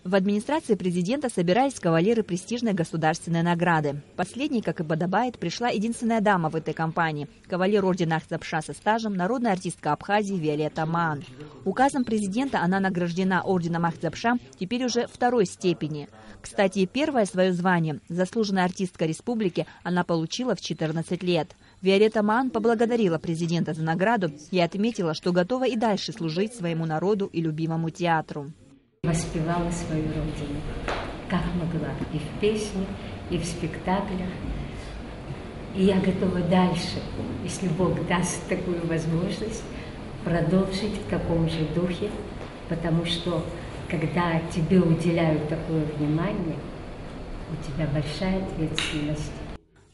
В администрации президента собирались кавалеры престижной государственной награды. Последней, как и подобает, пришла единственная дама в этой компании – кавалер ордена Ахзапша со стажем, народная артистка Абхазии Виолетта Маан. Указом президента она награждена орденом Ахзапша теперь уже второй степени. Кстати, первое свое звание – заслуженная артистка республики – она получила в 14 лет. Виолетта Маан поблагодарила президента за награду и отметила, что готова и дальше служить своему народу и любимому театру. Воспевала свою родину, как могла, и в песнях, и в спектаклях. И я готова дальше, если Бог даст такую возможность, продолжить в таком же духе, потому что, когда тебе уделяют такое внимание, у тебя большая ответственность.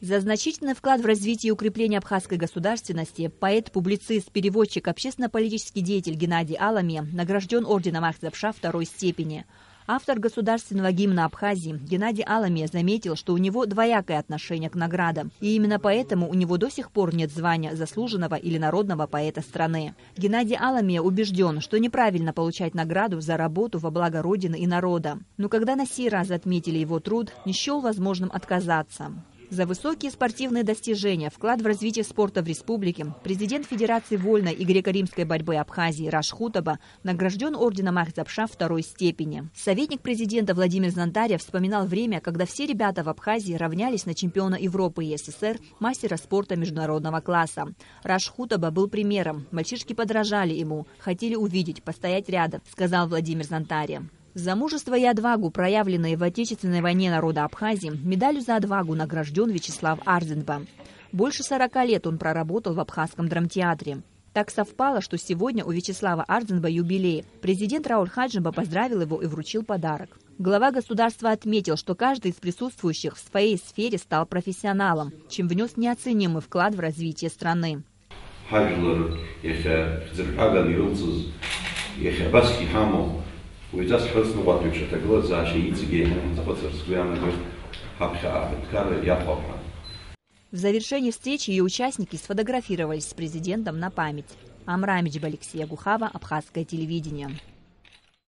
За значительный вклад в развитие и укрепление абхазской государственности поэт, публицист, переводчик, общественно-политический деятель Геннадий Аламия награжден орденом Ахзапша второй степени. Автор государственного гимна Абхазии Геннадий Аламия заметил, что у него двоякое отношение к наградам. И именно поэтому у него до сих пор нет звания заслуженного или народного поэта страны. Геннадий Аламия убежден, что неправильно получать награду за работу во благо Родины и народа. Но когда на сей раз отметили его труд, не счел возможным отказаться. За высокие спортивные достижения, вклад в развитие спорта в республике, президент Федерации вольной и греко-римской борьбы Абхазии Раш Хутаба награжден орденом Ахзапша второй степени. Советник президента Владимир Зантарев вспоминал время, когда все ребята в Абхазии равнялись на чемпиона Европы и СССР, мастера спорта международного класса. Раш Хутаба был примером. Мальчишки подражали ему, хотели увидеть, постоять рядом, сказал Владимир Зантарев. За мужество и отвагу, проявленные в Отечественной войне народа Абхазии, медалью за отвагу награжден Вячеслав Арзенба. Больше 40 лет он проработал в Абхазском драмтеатре. Так совпало, что сегодня у Вячеслава Арзенба юбилей. Президент Рауль Хаджимба поздравил его и вручил подарок. Глава государства отметил, что каждый из присутствующих в своей сфере стал профессионалом, чем внес неоценимый вклад в развитие страны. В завершении встречи ее участники сфотографировались с президентом на память. Амрамидж Алексея Гухава, Абхазское телевидение.